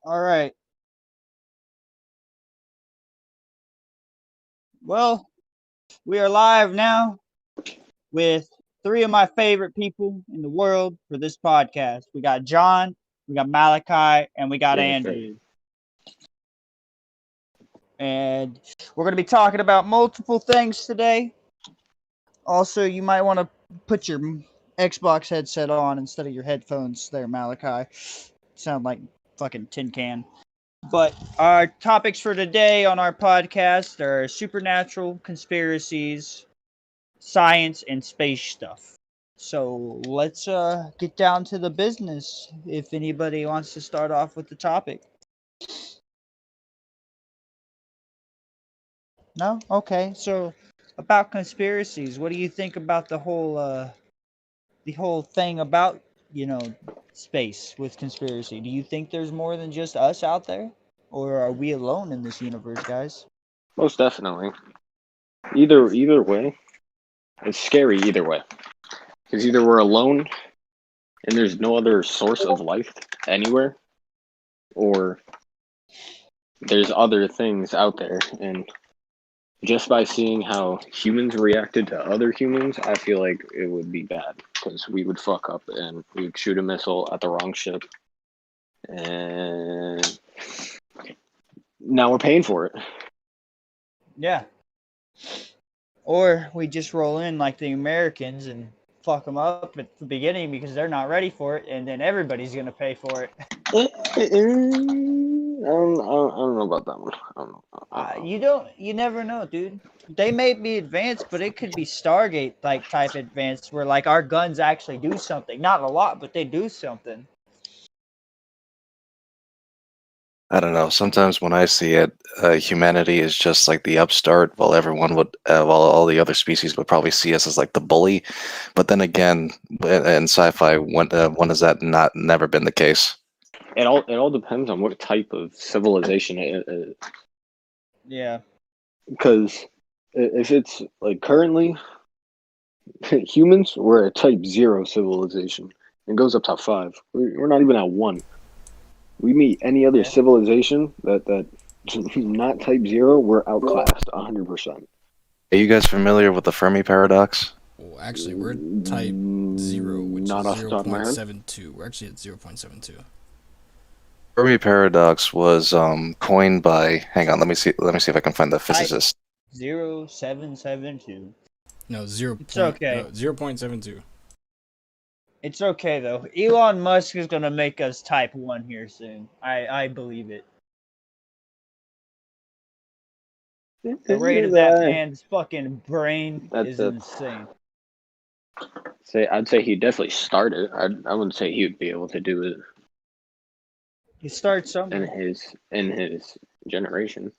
All right. Well, we are live now with three of my favorite people in the world for this podcast. We got John, we got Malachi, and we got Andrew. And we're going to be talking about multiple things today. Also, you might want to put your Xbox headset on instead of your headphones there, Malachi. Sound like fucking tin can. But our topics for today on our podcast are supernatural, conspiracies, science, and space stuff. So let's get down to the business if anybody wants to start off with the topic. No? Okay. So about conspiracies, what do you think about the whole thing about, space with conspiracy? Do you think there's more than just us out there? Or are we alone in this universe, guys? Most definitely. Either way, it's scary either way. Because either we're alone and there's no other source of life anywhere, or there's other things out there. And just by seeing how humans reacted to other humans, I feel like it would be bad. Because we would fuck up and we would shoot a missile at the wrong ship. And now we're paying for it. Yeah. Or we just roll in like the Americans and fuck them up at the beginning because they're not ready for it, and then everybody's going to pay for it. I don't know about that one. You never know, dude. They may be advanced, but it could be Stargate type advanced where like our guns actually do something. Not a lot, but they do something. I don't know. Sometimes when I see it, humanity is just like the upstart, while all the other species would probably see us as like the bully. But then again, in sci-fi, when has that never been the case? It all depends on what type of civilization it is. Yeah. Because if it's like currently, humans, we're a type 0 civilization. It goes up to 5. We're not even at 1. We meet any other civilization that Not Type 0, we're outclassed 100%. Are you guys familiar with the Fermi paradox? Well, actually, we're type 0, which Not is off the top of my head. 0.72. We're actually at 0.72. Fermi paradox was coined by. Hang on, let me see. Let me see if I can find the physicist. 0772. No, 0. It's okay. 0.72. It's okay though. Elon Musk is gonna make us type 1 here soon. I believe it. The rate of that man's fucking brain is insane. I'd say he'd definitely start it. I wouldn't say he would be able to do it He starts in somewhere. his generation.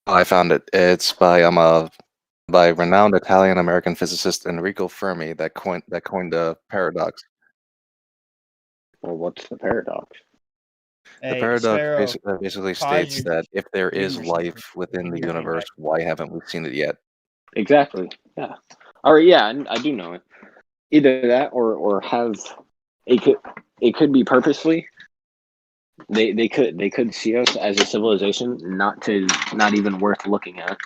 Oh, I found it. It's by renowned Italian American physicist Enrico Fermi that coined the paradox. Well, what's the paradox? The Hey, paradox Sparrow, basically pause states your that if there is humor life within the You're right. universe, why haven't we seen it yet? Exactly. Yeah. All right. Yeah, I do know it. Either that or have it could be purposely. They could see us as a civilization not even worth looking at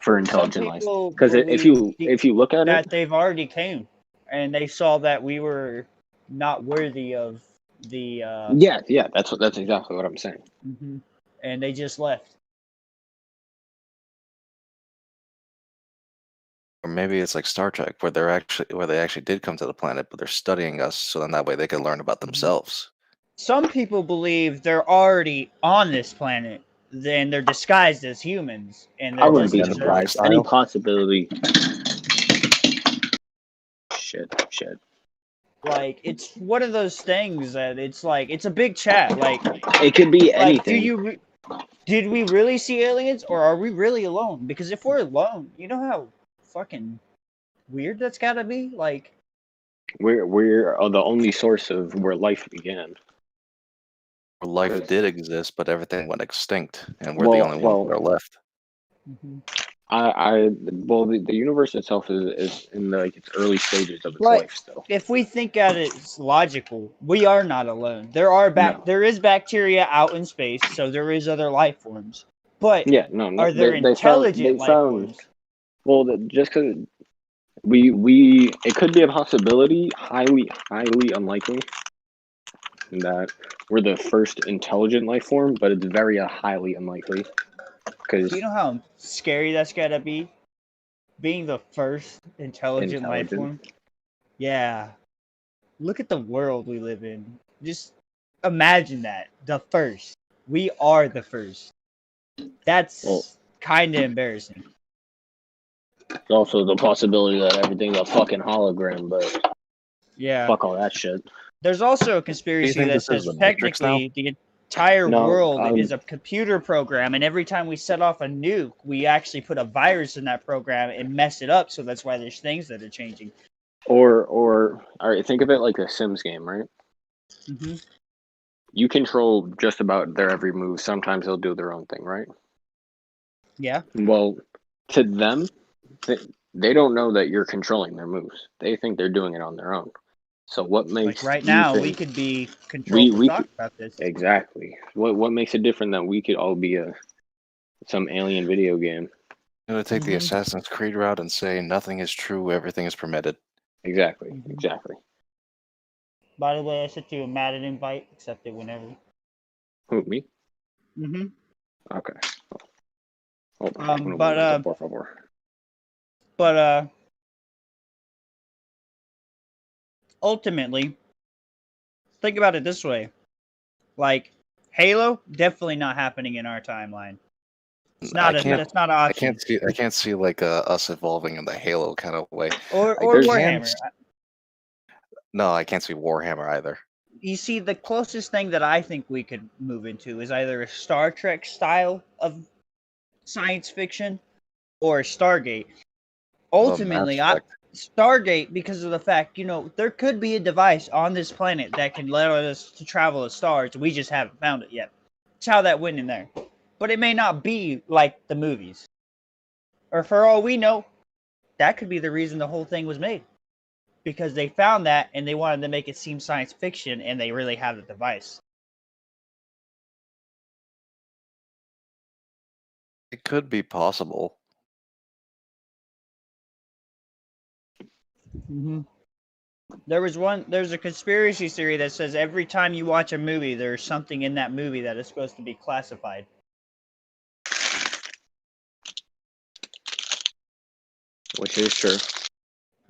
for intelligent life. Because if you look at that it, they've already came and they saw that we were not worthy of the yeah, that's exactly what I'm saying. and they just left. Or maybe it's like Star Trek, where they actually did come to the planet, but they're studying us, so then that way they can learn about themselves. Some people believe they're already on this planet, then they're disguised as humans, and I they're wouldn't just be Democratic surprised. style? Any possibility. Shit. like it's one of those things that it's like it's a big chat. Like It could be like anything. did we really see aliens or are we really alone? Because if we're alone, you know how fucking weird that's gotta be? Like We're the only source of where life began. Where life did exist, but everything went extinct, and we're the only ones that are left. The universe itself is in its early stages of its life still. if we think at it's logical, we are not alone. There is bacteria out in space, so there is other life forms. But Yeah, no, are there intelligent life forms? Well, just because it could be a possibility, highly unlikely, that we're the first intelligent life form, but it's very highly unlikely. Do you know how scary that's gotta be? Being the first intelligent life form? Yeah. Look at the world we live in. Just imagine that. The first. We are the first. That's kind of embarrassing. There's also the possibility that everything's a fucking hologram, but yeah, fuck all that shit. There's also a conspiracy that says technically the entire world is a computer program, and every time we set off a nuke, we actually put a virus in that program and mess it up. So that's why there's things that are changing. Or all right, think of it like a Sims game, right? Mm-hmm. You control just about their every move. Sometimes they'll do their own thing, right? Yeah. Well, to them, they don't know that you're controlling their moves. They think they're doing it on their own. So what makes right now we could be controlled? We talk about this exactly. What makes it different that we could all be some alien video game? I'm gonna take the Assassin's Creed route and say nothing is true, everything is permitted. Exactly. By the way, I sent you a Madden invite. Accept it whenever. Who, me? Mm-hmm. Okay. Hold on. But ultimately, think about it this way: like Halo, definitely not happening in our timeline. It's not. That's not an option. I can't see like us evolving in the Halo kind of way. Or Warhammer. No, I can't see Warhammer either. You see, the closest thing that I think we could move into is either a Star Trek style of science fiction or Stargate. Ultimately, Stargate, because of the fact, there could be a device on this planet that can let us to travel to stars. We just haven't found it yet. That's how that went in there. But it may not be like the movies. Or for all we know, that could be the reason the whole thing was made. because they found that and they wanted to make it seem science fiction, and they really have the device. It could be possible. Mm-hmm. There's a conspiracy theory that says every time you watch a movie, there's something in that movie that is supposed to be classified. Which is true.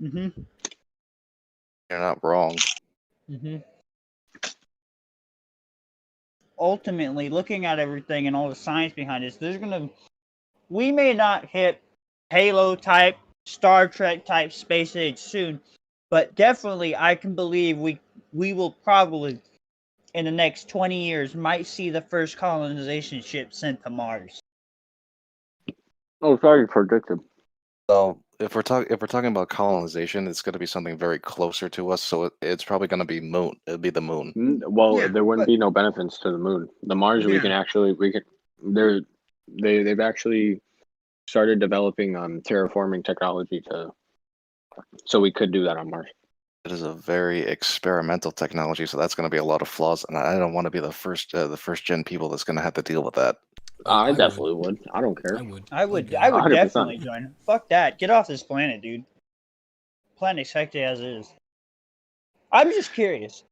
Mm-hmm. You're not wrong. Mm-hmm. Ultimately, looking at everything and all the science behind this, we may not hit Halo type, Star Trek type space age soon, but definitely I can believe we will probably in the next 20 years might see the first colonization ship sent to Mars. Oh, sorry, predicted. So if we're talking about colonization, it's going to be something very closer to us. So it's probably going to be moon. It'll be the moon. Well, Yeah, there wouldn't but- be no benefits to the moon. The Mars, we can they've actually started developing terraforming technology so we could do that on Mars. It is a very experimental technology, so that's going to be a lot of flaws, and I don't want to be the first gen people that's going to have to deal with that. I definitely would. I don't care. I would Okay. 100%. definitely join. Fuck that. Get off this planet, dude. Planet's hectic as is. I'm just curious.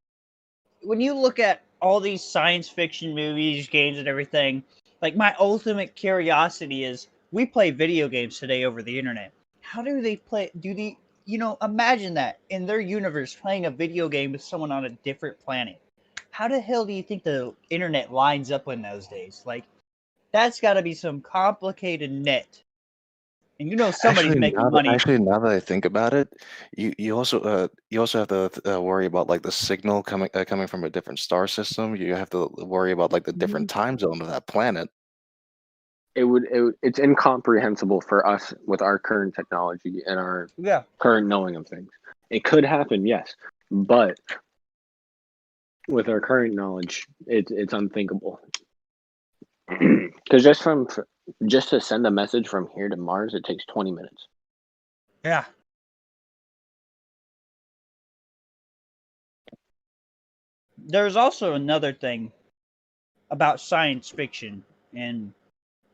When you look at all these science fiction movies, games, and everything, like my ultimate curiosity is we play video games today over the internet. How do they play? Imagine that in their universe playing a video game with someone on a different planet. How the hell do you think the internet lines up in those days? Like, that's got to be some complicated net. And somebody's making money. Actually, now that I think about it, you also have to worry about like the signal coming from a different star system. You have to worry about like the different time zone of that planet. It's incomprehensible for us with our current technology and our current knowing of things. It could happen, yes, but with our current knowledge, it's unthinkable. Because just to send a message from here to Mars, it takes 20 minutes. Yeah. There's also another thing about science fiction and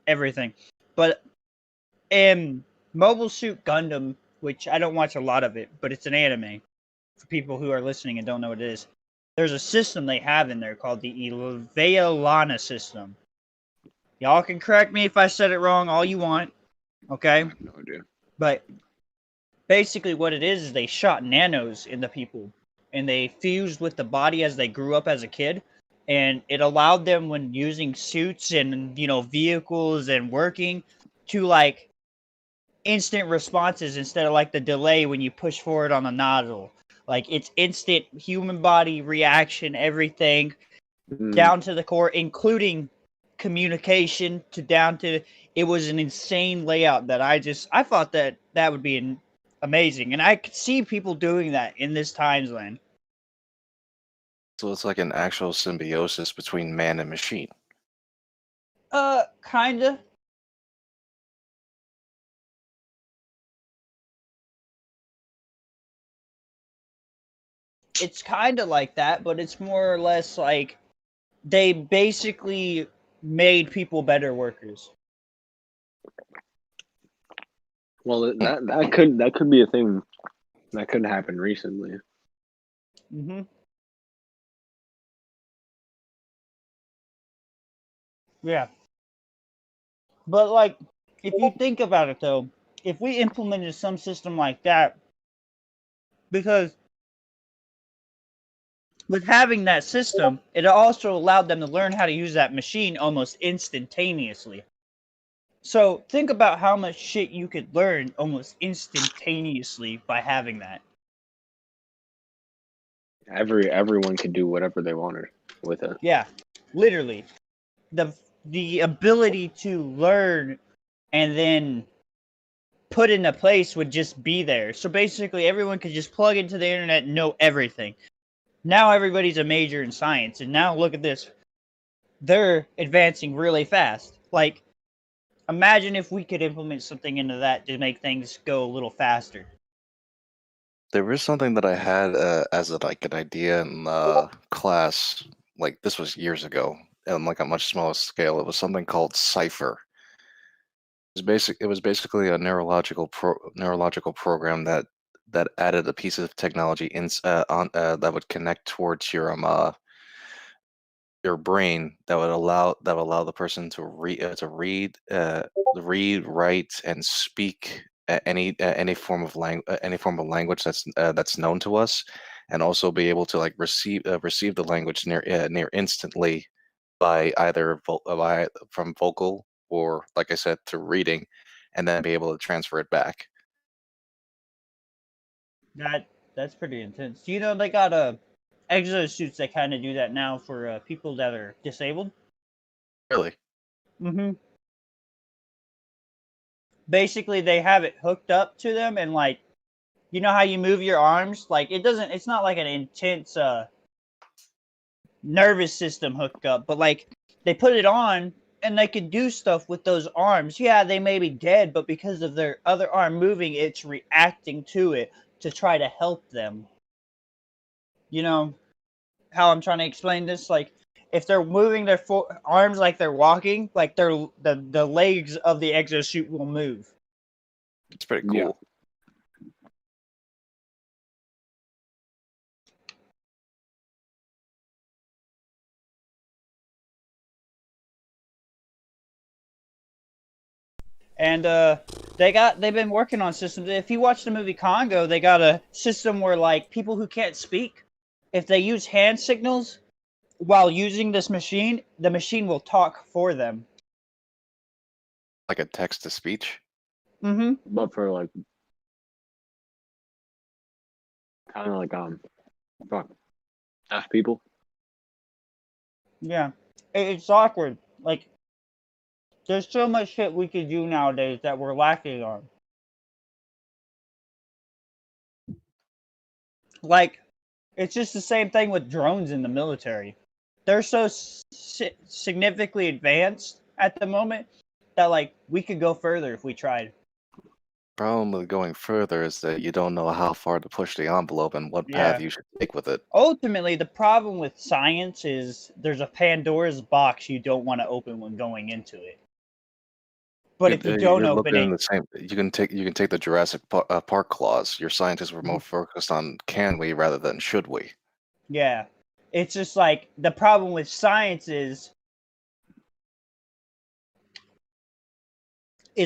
everything. But in Mobile Suit Gundam, which I don't watch a lot of it, but it's an anime for people who are listening and don't know what it is, there's a system they have in there called the Veolana system. Y'all can correct me if I said it wrong all you want, okay? I have no idea. But basically what it is they shot nanos into people, and they fused with the body as they grew up as a kid, and it allowed them, when using suits and vehicles and working, to like instant responses instead of like the delay when you push forward on the nozzle. Like, it's instant human body reaction, everything down to the core, including communication down to it was an insane layout that I thought that would be amazing, and I could see people doing that in this timeline. So it's like an actual symbiosis between man and machine. Kinda. It's kind of like that, but it's more or less like they basically made people better workers. Well, that could be a thing that could happen recently. Mm-hmm. Yeah. But like, if you think about it though, if we implemented some system like that, because with having that system, it also allowed them to learn how to use that machine almost instantaneously. So think about how much shit you could learn almost instantaneously by having that. Everyone could do whatever they wanted with it. Yeah, literally. The ability to learn and then put into place would just be there. So basically everyone could just plug into the internet and know everything. Now everybody's a major in science, and now look at this. They're advancing really fast. Like, imagine if we could implement something into that to make things go a little faster. There was something that I had as like an idea in class. Like this was years ago, on like a much smaller scale. It was something called cipher. It was basically a neurological program that added a piece of technology on that would connect towards your brain that would allow the person to read, write, and speak any form of language that's known to us, and also be able to like receive the language near instantly by from vocal or, like I said, through reading, and then be able to transfer it back. That's pretty intense. Do you know they got exosuits that kind of do that now for people that are disabled? Really? Mm-hmm. Basically, they have it hooked up to them, and like, you know how you move your arms? Like, it's not like an intense nervous system hookup, but like, they put it on and they can do stuff with those arms. Yeah, they may be dead, but because of their other arm moving, it's reacting to it to try to help them. You know how I'm trying to explain this? Like, if they're moving their arms like they're walking, like the legs of the exosuit will move. It's pretty Yeah. cool. And they've been working on systems. If you watch the movie Congo, they got a system where like people who can't speak, if they use hand signals while using this machine, the machine will talk for them. Like a text to speech. Mm-hmm. But for like kind of like fuck, deaf people. Yeah. It's awkward. Like, there's so much shit we could do nowadays that we're lacking on. Like, it's just the same thing with drones in the military. They're so significantly advanced at the moment that, like, we could go further if we tried. Problem with going further is that you don't know how far to push the envelope and what path Yeah. you should take with it. Ultimately, the problem with science is there's a Pandora's box you don't want to open when going into it. But if you don't You're open looking in it, the same. You can take the Jurassic Park clause. Your scientists were more focused on can we rather than should we. yeah. It's just like the problem with science is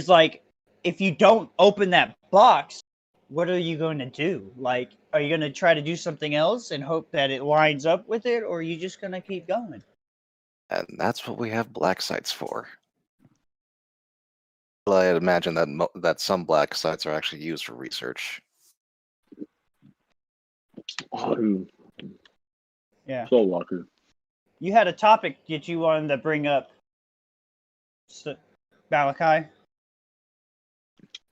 like if you don't open that box, what are you going to do? Like, are you going to try to do something else and hope that it lines up with it, or are you just going to keep going? And that's what we have black sites for. Well, I'd imagine that some black sites are actually used for research. Oh, Yeah. so lucky. You had a topic that you wanted to bring up, Malachi.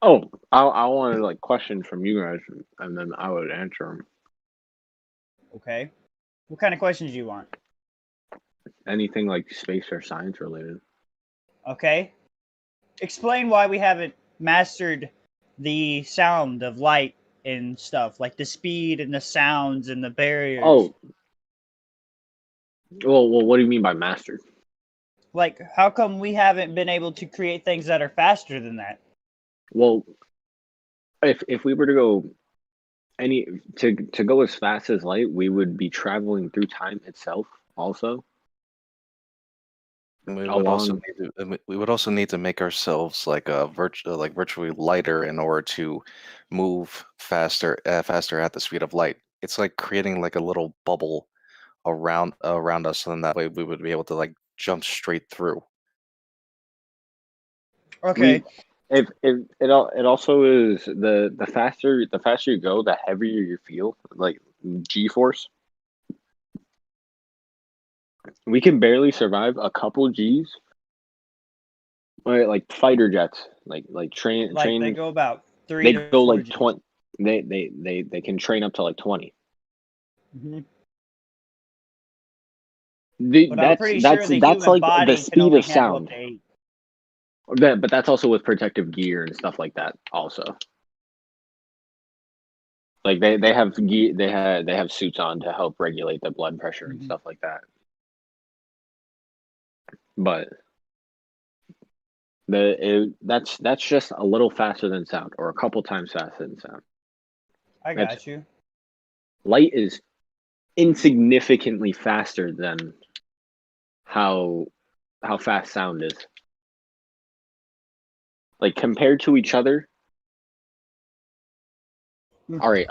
Oh, I wanted like questions from you guys, and then I would answer them. Okay. What kind of questions do you want? Anything like space or science related. Okay. Explain why we haven't mastered the sound of light and stuff, like the speed and the sounds and the barriers. Oh, well, what do you mean by mastered? Like, how come we haven't been able to create things that are faster than that? Well, if we were to go to go as fast as light, we would be traveling through time itself. Also, And along we would also need to make ourselves like virtually lighter in order to move faster at the speed of light. It's like creating like a little bubble around us, and that way we would be able to like jump straight through. Okay. if it also is the faster you go, the heavier you feel, like G-force. We can barely survive a couple G's. Like fighter jets, like train They go about 3 they to go 4 like Gs. 20. They can train up to like 20. Mm-hmm. But I'm That's pretty sure the human like body the can speed only of handle up sound. to 8. But that's also with protective gear and stuff like that. Also, Like they have suits on to help regulate the blood pressure and stuff like that. But that's just a little faster than sound, or a couple times faster than sound. I got you. Light is insignificantly faster than how fast sound is. Like compared to each other. All right.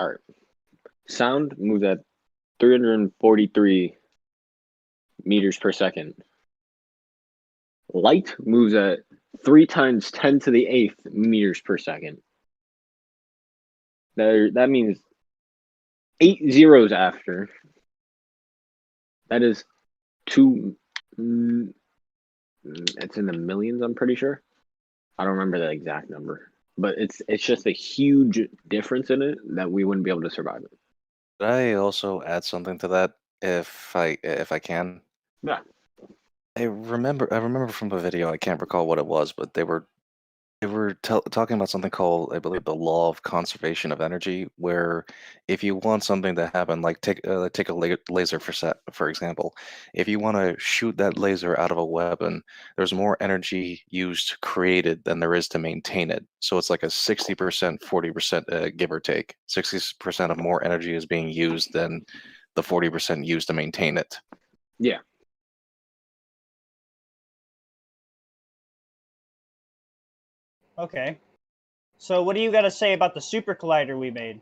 Sound moves at 343 meters per second. Light moves at 3 times 10 to the 8th meters per second. That means 8 zeros after. That is two. It's in the millions, I'm pretty sure. I don't remember the exact number, but it's just a huge difference in it that we wouldn't be able to survive it. Could I also add something to that if I can? Yeah. I remember from a video, I can't recall what it was, but they were talking about something called, I believe, the law of conservation of energy, where if you want something to happen, like take a laser for example, if you want to shoot that laser out of a weapon, there's more energy used created than there is to maintain it. So it's like a 60%, 40% give or take. 60% of more energy is being used than the 40% used to maintain it. Yeah. Okay. So what do you got to say about the super collider we made?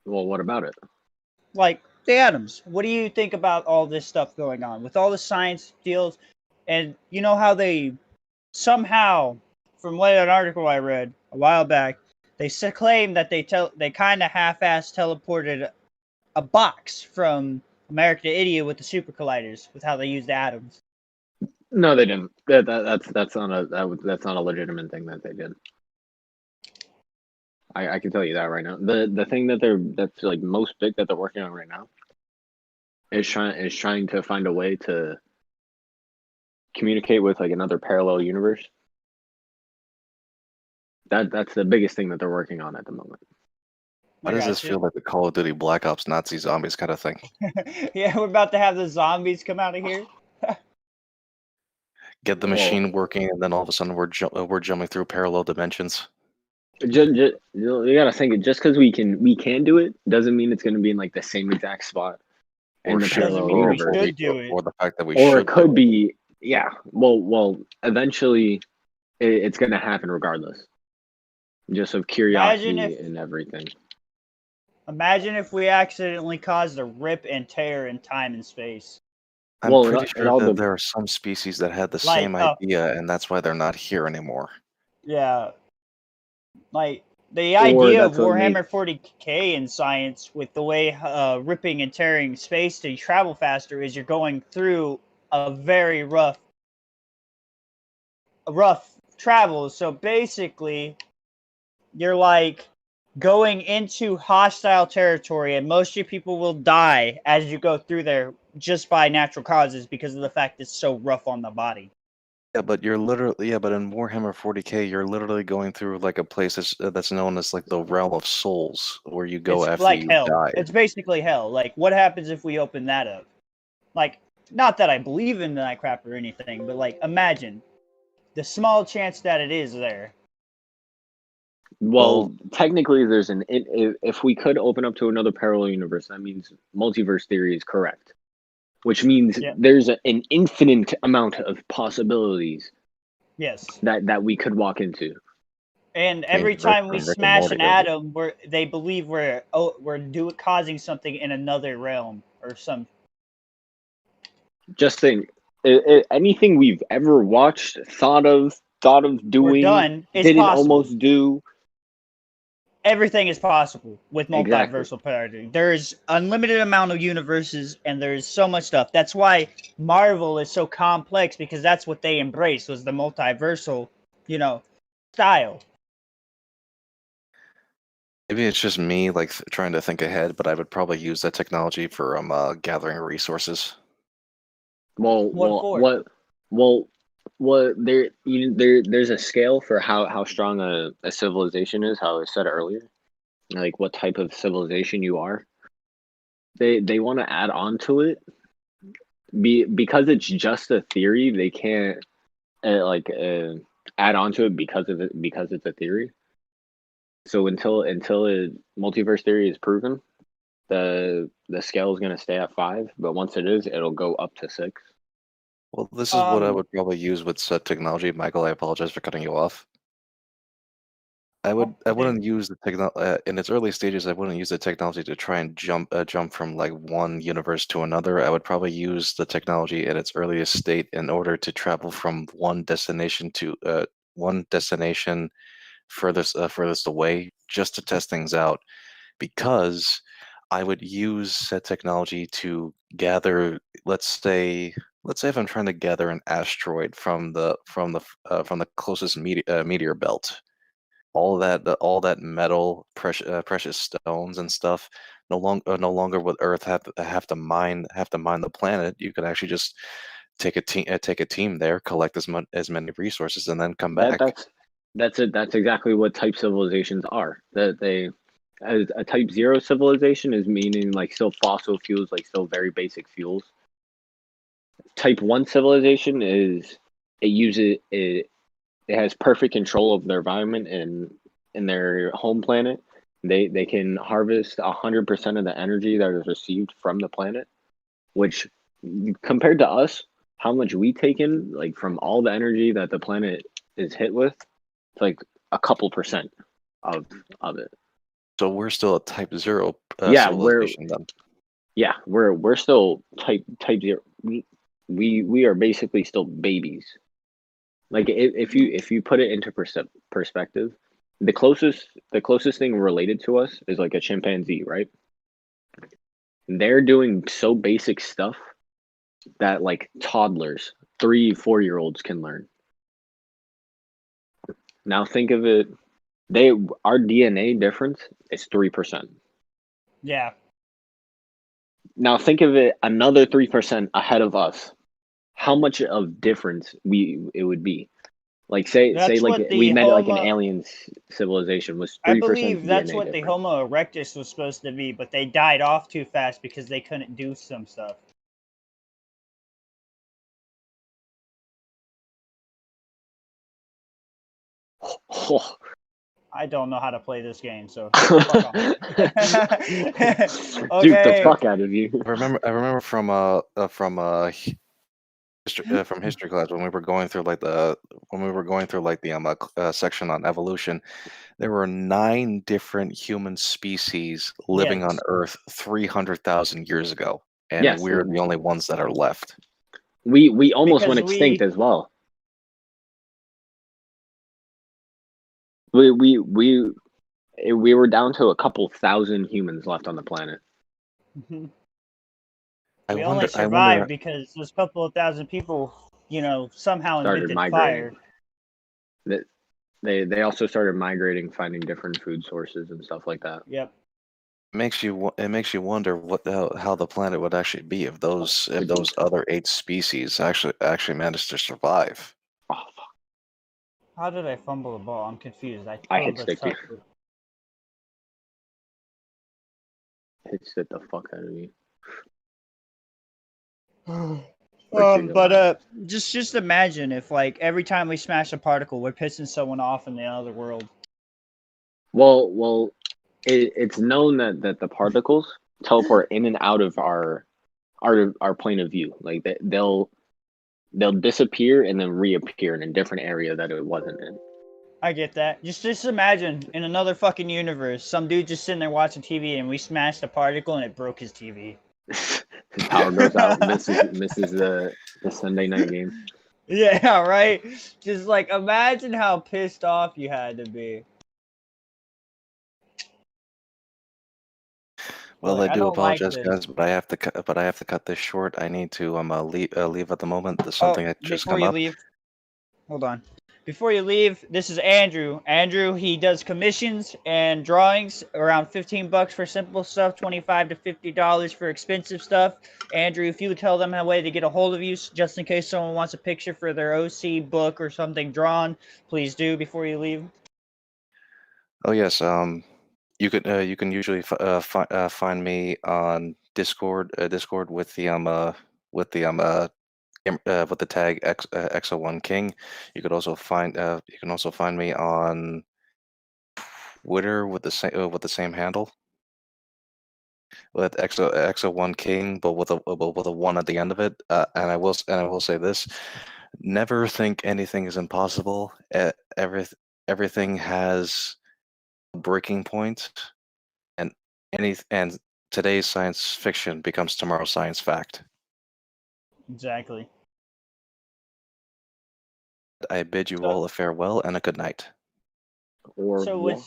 Well, what about it? Like the atoms. What do you think about all this stuff going on with all the science deals? And you know how they somehow, from what an article I read a while back, they claim that they kind of half-ass teleported a box from America to India with the super colliders with how they use the atoms. No, they didn't. That's not a legitimate thing that they did. I can tell you that right now. The thing that's like most big that they're working on right now is trying to find a way to communicate with like another parallel universe. That's the biggest thing that they're working on at the moment. Why does this feel like the Call of Duty Black Ops Nazi zombies kind of thing? Yeah, we're about to have the zombies come out of here. Get the machine working, and then all of a sudden we're jumping through parallel dimensions. You gotta think it. Just because we can do it doesn't mean it's going to be in like the same exact spot in the parallel universe. We should do it. Or the fact that we or should it could be, yeah. Well, eventually, it's going to happen regardless. Just of curiosity and everything. Imagine if we accidentally caused a rip and tear in time and space. I'm pretty sure that there are some species that had the same idea, and that's why they're not here anymore. Yeah. Like, the idea of Warhammer 40k in science with the way ripping and tearing space to travel faster is you're going through a very rough travel. So basically, you're like going into hostile territory, and most of your people will die as you go through there just by natural causes because of the fact it's so rough on the body. Yeah, but but in Warhammer 40k, you're literally going through like a place that's known as like the realm of souls, where you go after like you hell. die. It's basically hell. Like, what happens if we open that up? Like, not that I believe in that crap or anything, but like, imagine the small chance that it is there. Well, technically, there's if we could open up to another parallel universe, that means multiverse theory is correct, which means there's an infinite amount of possibilities. Yes. That we could walk into. And every time we smash an atom, they believe we're causing something in another realm or some. Just think, anything we've ever watched, thought of doing, didn't almost do. Everything is possible with multiversal paradigm. There's unlimited amount of universes, and there's so much stuff. That's why Marvel is so complex, because that's what they embraced, was the multiversal, style. Maybe it's just me like trying to think ahead, but I would probably use that technology for gathering resources. There's a scale for how strong a civilization is, how I said earlier. like what type of civilization you are. They want to add on to it because it's just a theory. They can't add on to it because it's a theory. So until multiverse theory is proven, the scale is going to stay at 5. But once it is, it'll go up to 6. Well, this is what I would probably use with said technology. Michael, I apologize for cutting you off. I wouldn't use the technology in its early stages. I wouldn't use the technology to try and jump from like one universe to another. I would probably use the technology in its earliest state in order to travel from one destination to one destination furthest away, just to test things out. Because I would use said technology to gather, let's say if I'm trying to gather an asteroid from the closest meteor belt, all that metal, precious stones and stuff. No longer would Earth have to mine the planet. You could actually just take a team there, collect as many resources, and then come That back. that's it. That's exactly what type civilizations are. That they as a type 0 civilization is meaning like still fossil fuels, like still very basic fuels. Type 1 civilization is it has perfect control of their environment and in their home planet. They can harvest 100% of the energy that is received from the planet, which compared to us, how much we take in like from all the energy that the planet is hit with, it's like a couple percent of it. So we're still a type 0 Yeah, civilization then. we're still type 0. We are basically still babies. Like if you put it into perspective, the closest thing related to us is like a chimpanzee, right? They're doing so basic stuff that like toddlers, 3-4-year-olds can learn. Now think of it, our DNA difference is 3%. Yeah. Now think of it another 3% ahead of us. How much of difference it would be? Like say That's like what we the met like an Homo. alien civilization was I 3% believe that's DNA what the difference. Homo erectus was supposed to be, but they died off too fast because they couldn't do some stuff. Oh. I don't know how to play this game, so fuck off. Dude, the Okay. fuck out of you. I remember from history class when we were going through like the section on evolution. There were 9 different human species living on Yes. Earth 300,000 years ago, and Yes, we're the only ones that are left. we almost Because went extinct we as well. We were down to a couple thousand humans left on the planet. we only I survived wonder. because those couple of thousand people, somehow Started invented migrating. fire. That they also started migrating, finding different food sources and stuff like that. Yep. It makes you wonder how the planet would actually be if those other 8 species actually managed to survive. Oh fuck! How did I fumble the ball? I'm confused. I I totally hit stick you. touched it. Hit stick the fuck out of you. Just imagine if like every time we smash a particle, we're pissing someone off in the other world. Well, it's known that the particles teleport in and out of our plane of view. Like they'll disappear and then reappear in a different area that it wasn't in. I get that. Just imagine in another fucking universe, some dude just sitting there watching TV and we smashed a particle and it broke his TV. His power goes out, misses the Sunday night game. Yeah, right? Just like imagine how pissed off you had to be. Well, Like, I I do don't like apologize, this. guys, but I have to cut this short. I need to leave at the moment. There's something that just Before come you up. leave, hold on. Before you leave, this is Andrew. Andrew, he does commissions and drawings, around $15 for simple stuff, $25 to $50 for expensive stuff. Andrew, if you would tell them a way to get a hold of you, just in case someone wants a picture for their OC book or something drawn, please do before you leave. Oh yes, you can usually find me on Discord with the with the with the tag XO1 King. You can also find me on Twitter with the same handle with XO1 King, but with a one at the end of it. And I will say this: never think anything is impossible. Everything has a breaking point, and and today's science fiction becomes tomorrow's science fact. Exactly. I bid you all a farewell and a good night. Or So what?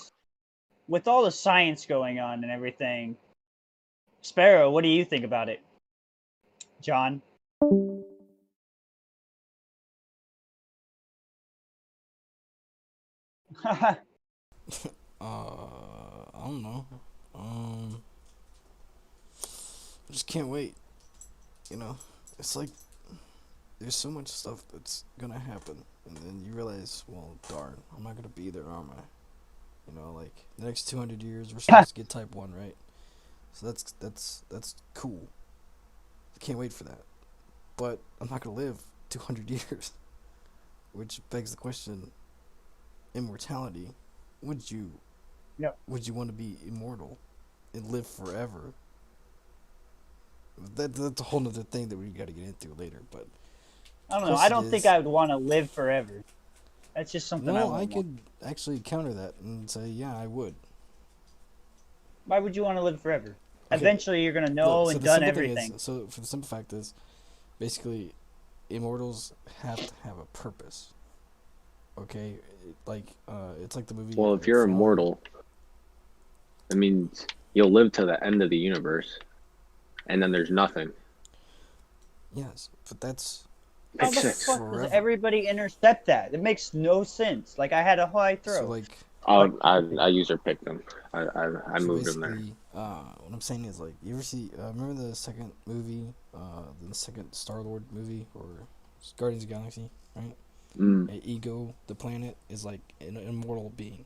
with all the science going on and everything, Sparrow, what do you think about it? John? I don't know. I just can't wait. You know, it's like there's so much stuff that's gonna happen, and then you realize, well, darn, I'm not gonna be there, am I? You know, like the next 200 years, we're supposed to get Type 1, right? So that's cool. I can't wait for that. But I'm not gonna live 200 years, which begs the question: immortality. Would you? Yep. Would you want to be immortal and live forever? That's a whole other thing that we got to get into later. But I don't know. I don't think I would want to live forever. That's just something I well, I wouldn't want. could actually counter that and say, yeah, I would. Why would you want to live forever? Okay. Eventually, you're gonna know Look, and the done simple thing everything. is, so for the simple fact is, basically, immortals have to have a purpose. Okay, it's like the movie. Well, if you're Fallen. immortal, that means you'll live to the end of the universe, and then there's nothing. Yes, but that's How Makes the sense. fuck Forever. does everybody intercept that? It makes no sense. Like, I had a high throw. so like. Oh, I user picked them. I So moved them there. basically, what I'm saying is, like, you ever see? Remember the second movie, the second Star-Lord movie, or Guardians of the Galaxy, right? Ego, the planet, is like an immortal being,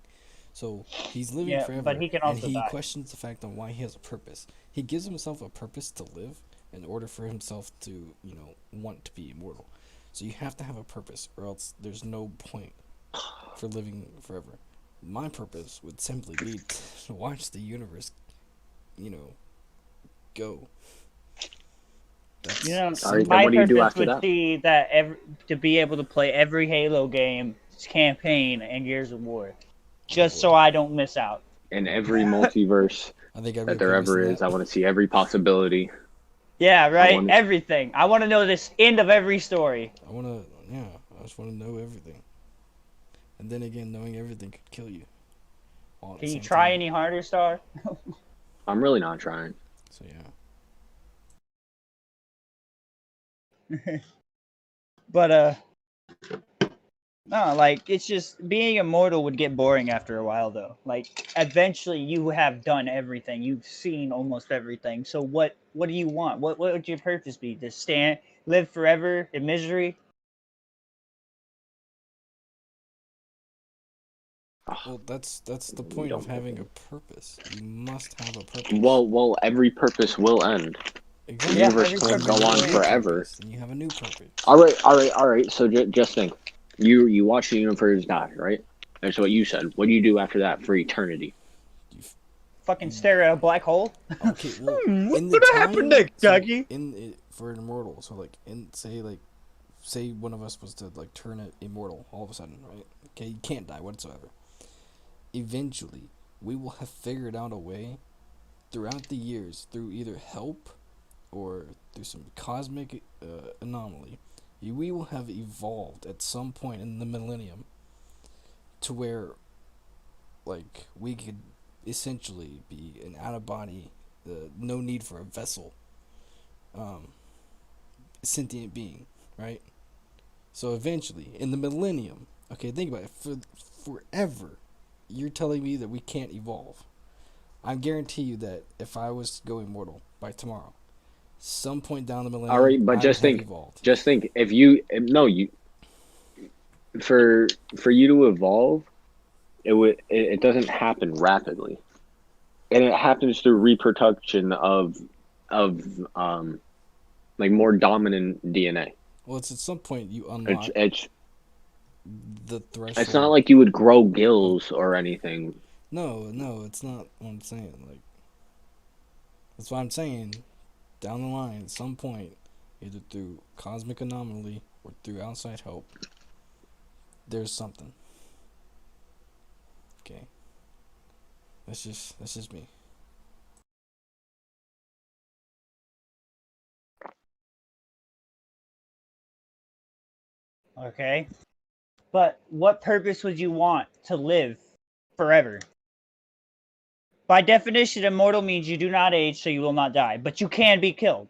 so he's living Yeah, forever, but he can and also he die. questions the fact on why he has a purpose. He gives himself a purpose to live in order for himself to, want to be immortal. So you have to have a purpose, or else there's no point for living forever. My purpose would simply be to watch the universe, go. That's All right, then My what do you do purpose after would that? be that to be able to play every Halo game, campaign, and Gears of War, just so I don't miss out. In every multiverse I think that there everybody ever missing is, that. I want to see every possibility. Yeah, right. want- Everything. I want to know this end of every story. I just want to know everything. And then again, knowing everything could kill you. All at the Can you same try time. any harder, Star? I'm really not trying. So yeah. But no, like it's just being immortal would get boring after a while though. Like eventually you have done everything. You've seen almost everything. So what do you want? What would your purpose be? To live forever in misery? Well, that's the point of having a purpose. You must have a purpose. Well, every purpose will end. Exactly. The universe every can't purpose go on will end. forever. Purpose, and you have a new purpose. All right. So just think, you watch the universe die, right? That's what you said. What do you do after that for eternity? Fucking stare at a black hole? Okay, well, What's in the gonna time, happen next, Dougie? For an immortal, so like, say one of us was to like turn it immortal all of a sudden, right? Okay, you can't die whatsoever. Eventually, we will have figured out a way throughout the years, through either help or through some cosmic anomaly, we will have evolved at some point in the millennium to where, like, we could essentially be an out-of-body, no need for a vessel, sentient being, right? So eventually, in the millennium, okay, think about it, for forever, you're telling me that we can't evolve. I guarantee you that if I was to go immortal by tomorrow, some point down the millennium, All right, but I just would have think, evolved. if you for you to evolve, it doesn't happen rapidly. and it happens through reproduction of like more dominant DNA. Well, it's at some point you It's unlock it's the it's not threshold. like you would grow gills or anything. No, it's not what I'm saying. Like, that's what I'm saying. Down the line, at some point, either through cosmic anomaly or through outside help, there's something. Okay, that's just me. Okay. But what purpose would you want to live forever? By definition, immortal means you do not age, so you will not die, but you can be killed.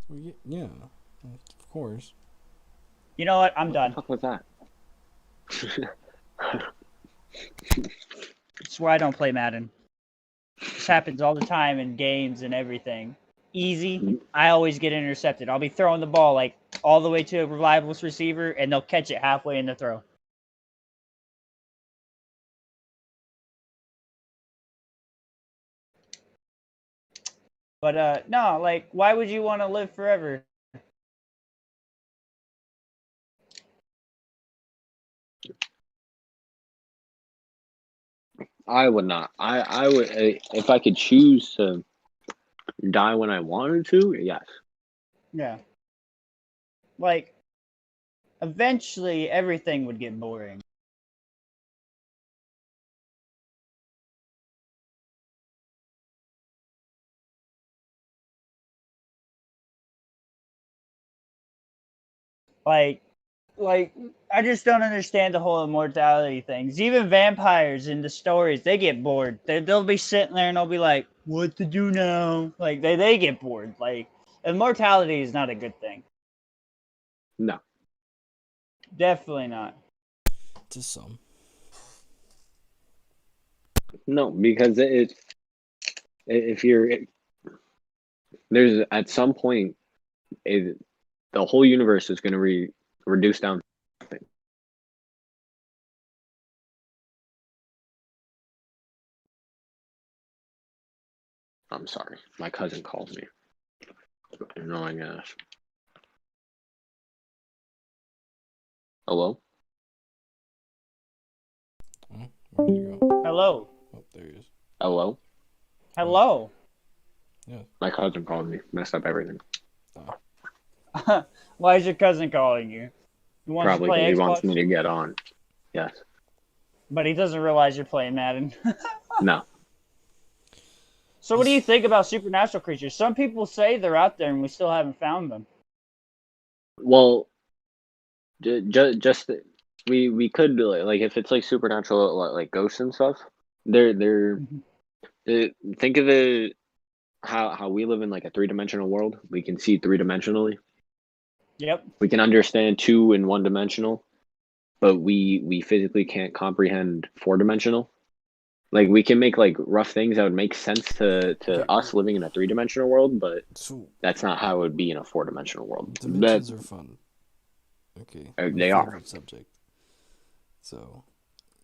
Well, yeah, of course. You know what? I'm What the done. fuck was that? That's why I don't play Madden. This happens all the time in games and everything. Easy, I always get intercepted. I'll be throwing the ball like all the way to a reliable receiver, and they'll catch it halfway in the throw. But no, like, why would you want to live forever? I would not. I would if I could choose to die when I wanted to. Yes. Yeah. Like, eventually everything would get boring. Like, like I just don't understand the whole immortality things. Even vampires in the stories, they get bored. They'll be sitting there and they'll be like, "What to do now?" Like they get bored. Like immortality is not a good thing. No. Definitely not. To some. No, because if you're there's at some point the whole universe is going to reduce down to nothing. I'm sorry, my cousin called me. Annoying ass. Hello. Oh, where did you go? Hello. Oh, there he is. Hello. Hello. Yeah. My cousin called me. Messed up everything. Oh. Why is your cousin calling you? He wants to Probably because play he wants Xbox, me to get on. Yes. but he doesn't realize you're playing Madden. No. So what do you think about supernatural creatures? Some people say they're out there and we still haven't found them. Well, just we could do it. Like if it's like supernatural, like ghosts and stuff. They're think of it how we live in like a 3-dimensional world. We can see 3-dimensionally. Yep. We can understand 2 and 1-dimensional, but we physically can't comprehend 4-dimensional. Like we can make like rough things that would make sense to Okay, us living in a 3-dimensional world, but so that's not how it would be in a 4-dimensional world. That dimensions are fun. Okay. My they are. favorite subject. So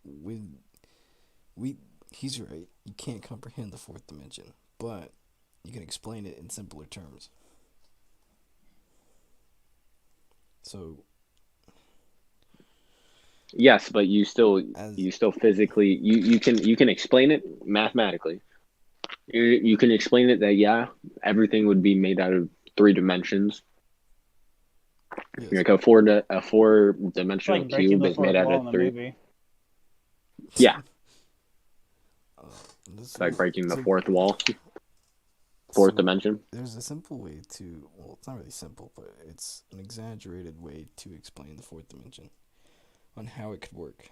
we he's right. You can't comprehend the fourth dimension, but you can explain it in simpler terms. So Yes, but you still as physically you can explain it mathematically. You can explain it that yeah, everything would be made out of 3 dimensions. yes, Like a 4 It's dimensional like breaking cube the is made fourth out wall of in the 3. movie. Yeah, uh, this it's like breaking the so, fourth wall, fourth so dimension. there's a simple way to, well, it's not really simple, but it's an exaggerated way to explain the fourth dimension on how it could work.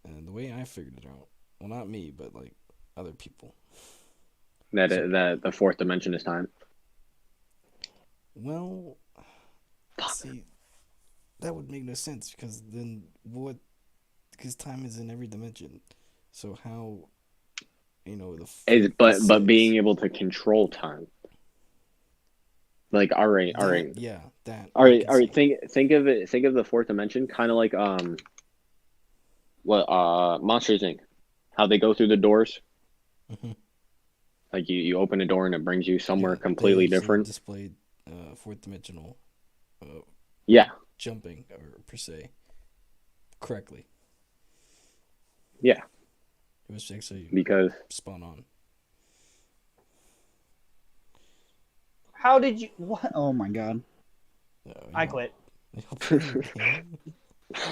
And the way I figured it out, well, not me, but like other people. So, That the fourth dimension is time. well, see, that would make no sense because then what? Because time is in every dimension. So how, the Is fourth, the but being sixth, able to control time. Like that, yeah, that all I right, can all right. see. Think of it. Think of the fourth dimension, kind of like what Monsters Inc. How they go through the doors. Mm-hmm. Like you open a door and it brings you somewhere They completely actually different. displayed fourth dimensional Yeah, jumping, or per se, correctly. yeah. It was actually Because spot on. How did you? What? Oh my god! I Y'all, quit. y'all playing the game?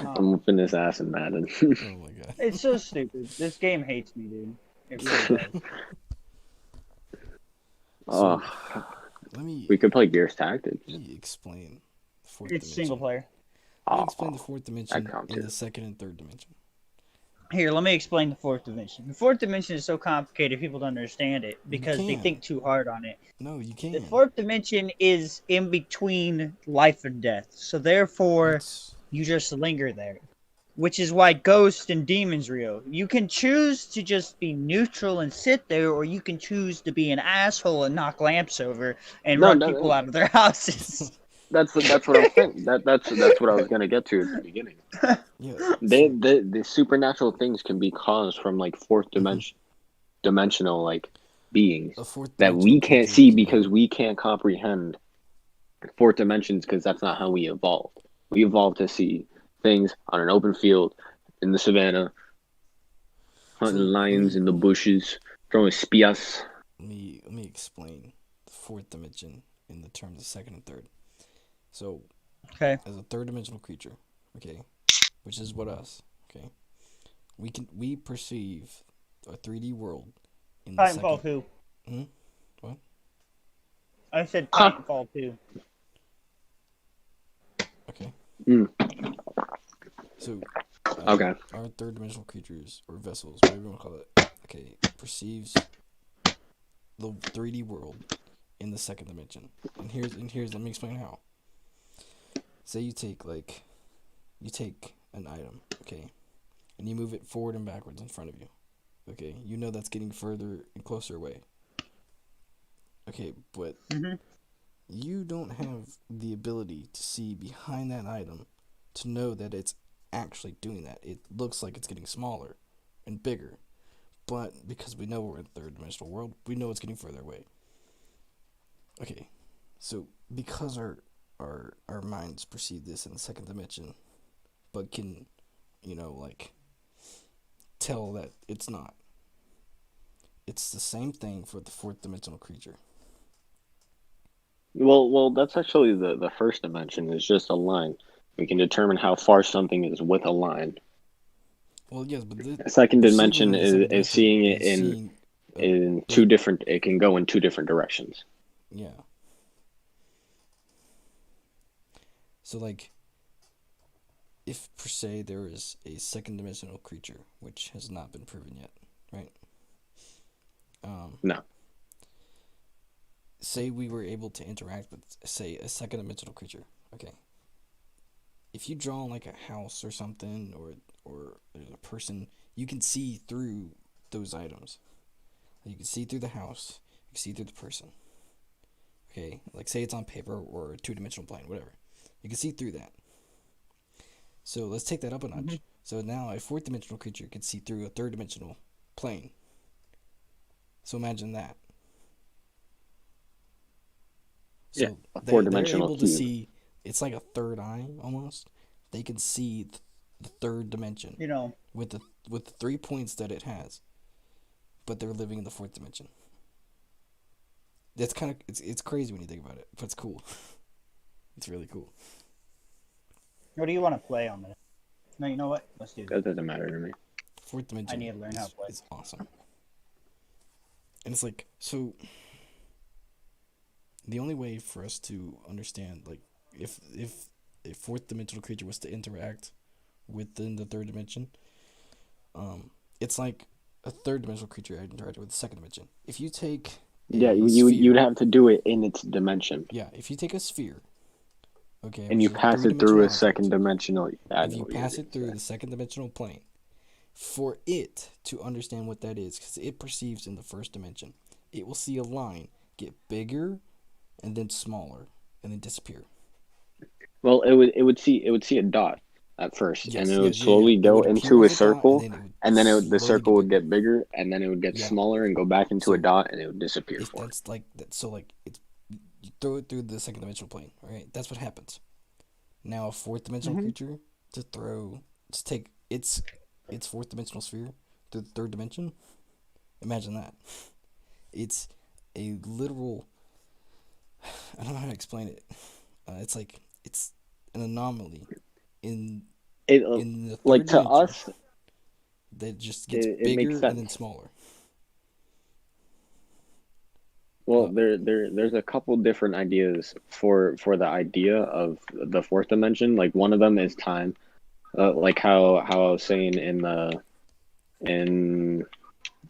I'm whooping his ass in Madden. Oh my god. It's so stupid. This game hates me, dude. It really does. So Oh, let me we could play Gears Tactics. explain the fourth It's single dimension. player. Let me Oh, explain the fourth that dimension count in too. the second and third dimension. Here, let me explain the fourth dimension. The fourth dimension is so complicated people don't understand it You because they can. think too hard on it. No, you The can. fourth dimension is in between life and death, so therefore That's you just linger there. Which is why ghosts and demons real. You can choose to just be neutral and sit there, or you can choose to be an asshole and knock lamps over and No, run no, people no. out of their houses. That's what I'm saying. That's what I was gonna get to at the beginning. yeah. So, The supernatural things can be caused from like fourth dimensional like beings a fourth that dimensional we can't creature see can. because we can't comprehend fourth dimensions because that's not how we evolved. We evolved to see things on an open field in the savannah, hunting So lions in the bushes, throwing spears. let me explain the fourth dimension in the terms of second and third. So, Okay. as a third dimensional creature, okay, which is what us, okay, we perceive a 3D world in the Titanfall second. 2. Hmm? What? I said Huh. Titanfall 2. Okay. Mm, So, okay. our third dimensional creatures or vessels, whatever you want to call it, okay, perceives the 3D world in the second dimension. And here's let me explain how. Say you take an item, okay, and you move it forward and backwards in front of you. Okay, you know that's getting further and closer away. Okay, but Mm-hmm. you don't have the ability to see behind that item to know that it's actually doing that. It looks like it's getting smaller and bigger, but because we know we're in a third dimensional world, we know it's getting further away. Okay, so because our minds perceive this in the second dimension, but can, like tell that it's not. It's the same thing for the fourth dimensional creature. Well, that's actually the first dimension is just a line. We can determine how far something is with a line. Well, yes, but The second perceiving dimension in the second is dimension seeing it is seeing, in two like, different. It can go in two different directions. yeah. So, like, if per se there is a second dimensional creature, which has not been proven yet, right? No. Say we were able to interact with, say, a second dimensional creature. Okay. If you draw like a house or something, or a person, you can see through those items. You can see through the house. You can see through the person. Okay, like say it's on paper or a two-dimensional plane, whatever. You can see through that. So let's take that up a notch. Mm-hmm. So now a fourth dimensional creature can see through a third dimensional plane. So imagine that. So Yeah, a they're four-dimensional able to cube. see. It's like a third eye almost. They can see the third dimension You know, with the 3 points that it has, but they're living in the fourth dimension. That's kind of it's crazy when you think about it, but it's cool. It's really cool. what do you want to play on this? No, you know what? Let's do this. That doesn't matter to me. Fourth dimension. I need to learn how to play. Is awesome. And it's like, so the only way for us to understand, like, if a fourth dimensional creature was to interact within the third dimension, it's like a third dimensional creature interacting with the second dimension. If you take Yeah, a you'd sphere, have to do it in its dimension, yeah, if you take a sphere, okay, and which you is a pass it through three-dimensional a second object, dimensional. I if know you what you're pass gonna it through say. the second dimensional plane, for it to understand what that is, because it perceives in the first dimension, it will see a line get bigger and then smaller and then disappear. Well, it would see a dot, at first, and Yes, it would yes, yeah. slowly It go would appear into a as a dot, circle, and then the slowly circle would bigger. get bigger, and then it would get Yeah. smaller and go back into a So dot, and it would disappear it's for it. that's like that. So like it's you throw it through the second dimensional plane, right? That's what happens. Now a fourth dimensional creature to take its fourth dimensional sphere to the third dimension. Imagine that. It's a literal. I don't know how to explain it. It's like it's an anomaly in It the like third to dimension us, that just gets it bigger makes and then sense. smaller. Well, there's a couple different ideas for the idea of the fourth dimension. Like one of them is time, like how I was saying in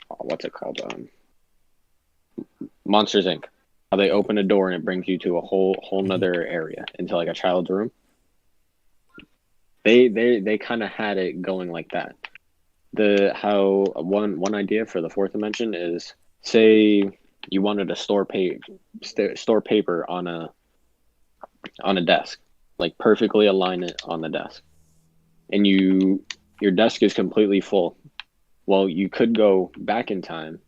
what's it called, Monsters Inc. How they open a door and it brings you to a whole nother area into like a child's room. They kind of had it going like that. How one idea for the fourth dimension is, say you wanted to store paper on a desk, like perfectly align it on the desk, and your desk is completely full. Well, you could go back in time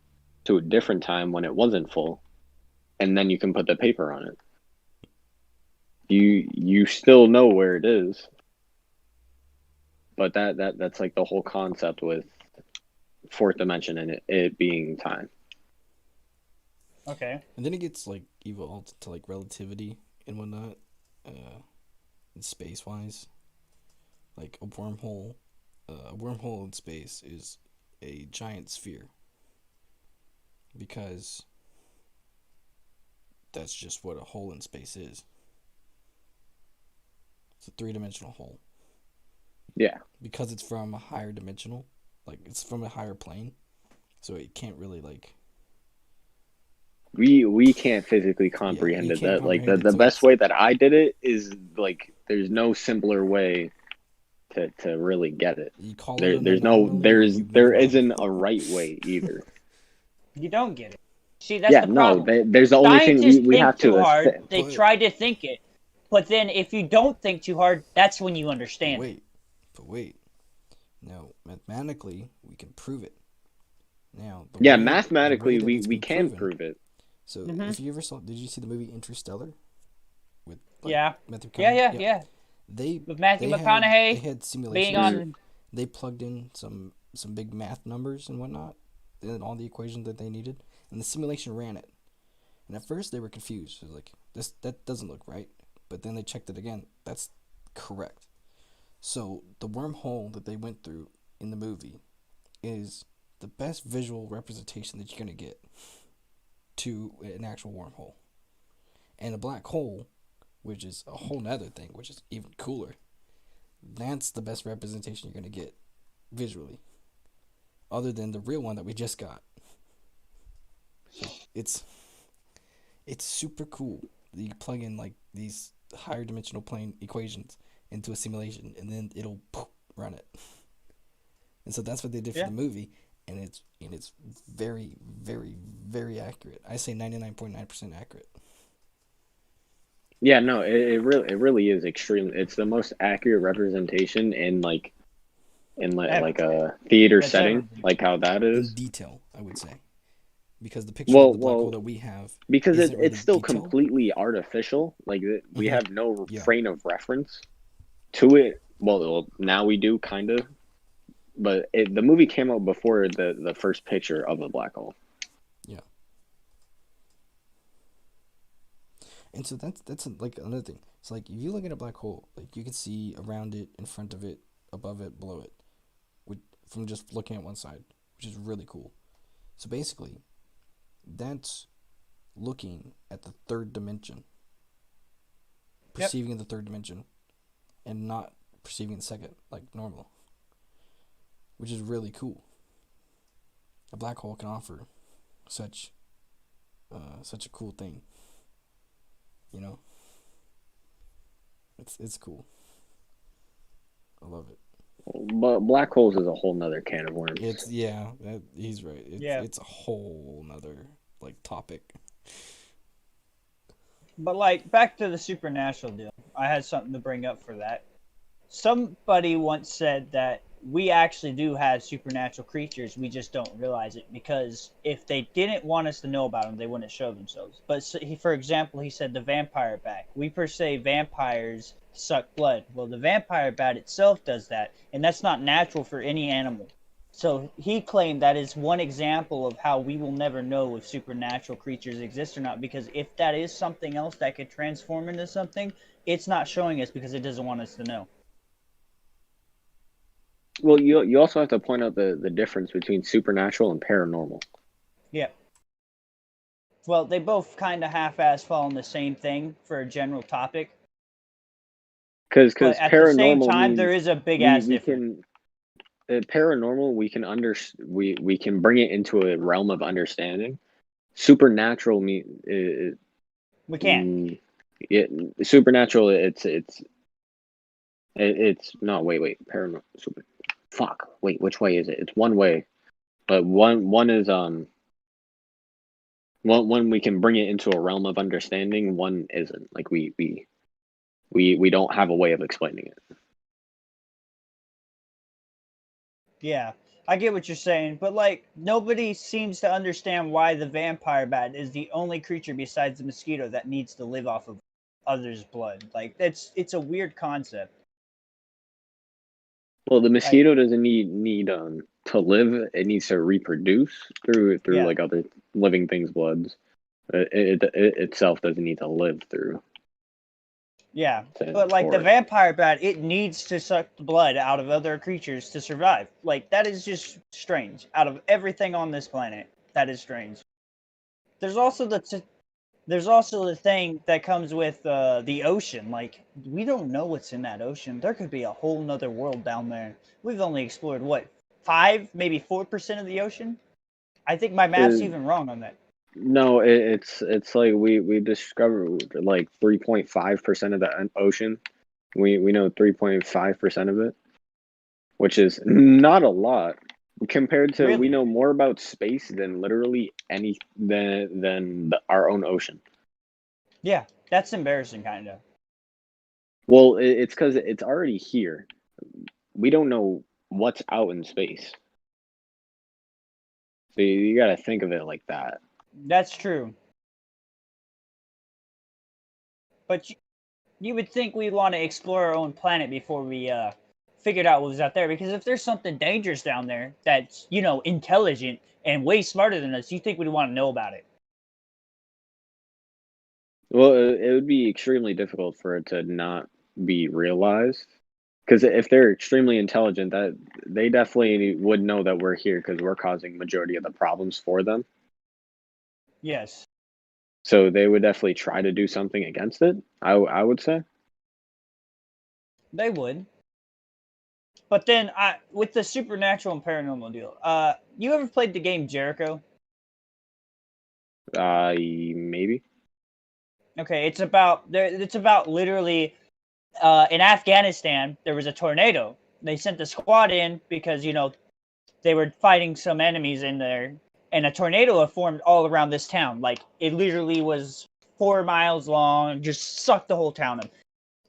to a different time when it wasn't full, and then you can put the paper on it. You still know where it is, but that's like the whole concept with fourth dimension and it being time. Okay. And then it gets like evolved to like relativity and whatnot, space wise. Like a wormhole in space is a giant sphere because that's just what a hole in space is. It's a 3-dimensional hole. Yeah. Because it's from a higher dimensional, like it's from a higher plane, so it can't really like. We can't physically comprehend it. That like the best way that I did it is like there's no simpler way to really get it. You call There it an there's no anomaly. there isn't a right way either. You don't get it. See, that's the no, problem. there's the only thing Scientists we think have too to hard. They But- try to think it, but then if you don't think too hard, that's when you understand it. But wait. Now, mathematically, we can prove it. Now, mathematically the way that we it's can proven, prove it. So, if you ever did you see the movie Interstellar? With Yeah. Matthew Yeah. With Matthew McConaughey they had simulations. being on. They plugged in some big math numbers and whatnot, and all the equations that they needed, and the simulation ran it. And at first they were confused. It was like that doesn't look right, but then they checked it again. That's correct. So the wormhole that they went through in the movie is the best visual representation that you're gonna get to an actual wormhole. And a black hole, which is a whole nother thing, which is even cooler, that's the best representation you're gonna get visually, other than the real one that we just got. So it's super cool. You plug in like these higher dimensional plane equations into a simulation, and then it'll run it. And so that's what they did for the movie, and it's very, very, very accurate. I say 99.9% accurate. Yeah, no, it really is extremely. It's the most accurate representation in like a theater setting, like how that is. In detail, I would say, because the picture of the black hole that we have, because isn't really it's still detailed. Completely artificial. Like we have no Yeah. frame of reference to it. Well, now we do kind of, but the movie came out before the first picture of the black hole. Yeah. And so that's like another thing. It's like if you look at a black hole, like you can see around it, in front of it, above it, below it, from just looking at one side, which is really cool. So basically, that's looking at the third dimension, perceiving the third dimension, and not perceiving the second like normal, which is really cool. A black hole can offer such a cool thing. You know, it's cool. I love it. But black holes is a whole nother can of worms. He's right. It's a whole nother like topic. But like back to the supernatural deal, I had something to bring up for that. Somebody once said that we actually do have supernatural creatures. We just don't realize it because if they didn't want us to know about them, they wouldn't show themselves. But so for example, he said the vampire bat. We per se vampires suck blood. Well, the vampire bat itself does that, and that's not natural for any animal. So he claimed that is one example of how we will never know if supernatural creatures exist or not, because if that is something else that could transform into something, it's not showing us because it doesn't want us to know. Well, you also have to point out the difference between supernatural and paranormal. Yeah. Well, they both kind of half-ass fall in the same thing for a general topic. Because But at the same paranormal time, means there is a big-ass we difference. can paranormal we can bring it into a realm of understanding. Supernatural We can't. supernatural it's no paranormal super fuck wait which way is it? It's one way, but one is one we can bring it into a realm of understanding. One isn't. Like we don't have a way of explaining it. Yeah, I get what you're saying, but like nobody seems to understand why the vampire bat is the only creature besides the mosquito that needs to live off of others' blood. Like it's a weird concept. Well, the Like mosquito doesn't need to live. It needs to reproduce through yeah, like other living things' bloods. It itself doesn't need to live through yeah. But like the for it. vampire bat, it needs to suck the blood out of other creatures to survive. Like that is just strange. Out of everything on this planet, that is strange. There's also there's also the thing that comes with the ocean. Like we don't know what's in that ocean. There could be a whole nother world down there. We've only explored what 5, maybe 4% of the ocean. I think my math's Uh, even wrong on that. no, it's like we discovered like 3.5% of the ocean. We know 3.5% of it, which is not a lot compared to we Really? know more about space than literally our own ocean. Yeah, that's embarrassing, kind of. Well, it's because it's already here. We don't know what's out in space. So you got to think of it like that. That's true. But you would think we'd want to explore our own planet before we figured out what was out there. Because if there's something dangerous down there that's intelligent and way smarter than us, you think we'd want to know about it. Well, it would be extremely difficult for it to not be realized. Because if they're extremely intelligent, that they definitely would know that we're here because we're causing majority of the problems for them. Yes, So they would definitely try to do something against it. I would say. they would. But then, with the supernatural and paranormal deal, you ever played the game Jericho? Maybe. Okay, it's about there. It's about literally, in Afghanistan, there was a tornado. They sent the squad in because they were fighting some enemies in there, and a tornado had formed all around this town. Like it literally was 4 miles long, just sucked the whole town up.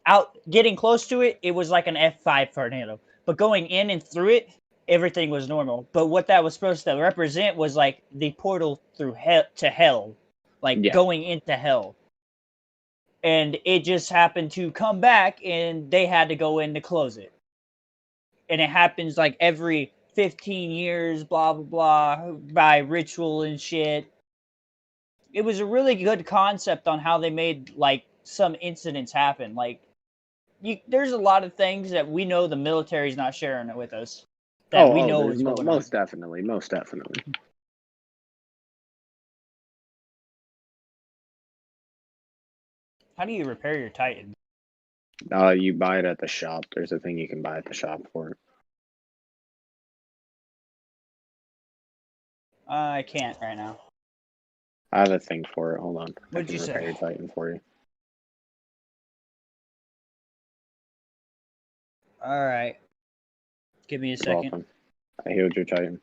Out getting close to it, it was like an F5 tornado. But going in and through it, everything was normal. But what that was supposed to represent was like the portal through hell to hell, like Yeah. going into hell. And it just happened to come back, and they had to go in to close it. And it happens like every 15 years, blah blah blah, by ritual and shit. It was a really good concept on how they made like some incidents happen. Like there's a lot of things that we know the military's not sharing it with us that we Oh, know there's is going on. most definitely, most definitely. How do you repair your Titan? You buy it at the shop. There's a thing you can buy at the shop for it. I can't right now. I have a thing for it. Hold on. I What'd can you repair your say? Titan for you. All right, give me a You're second. welcome. I healed your Titan.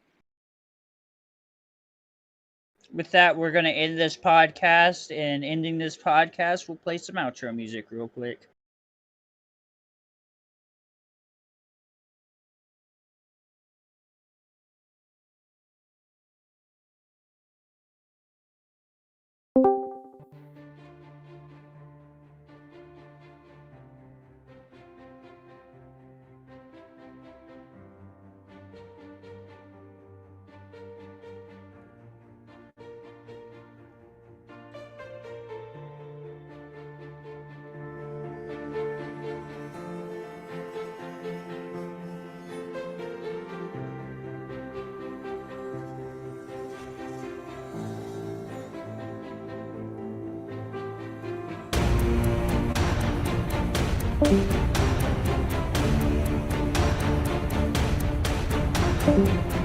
With that, we're gonna end this podcast, and ending this podcast, we'll play some outro music real quick. Bye.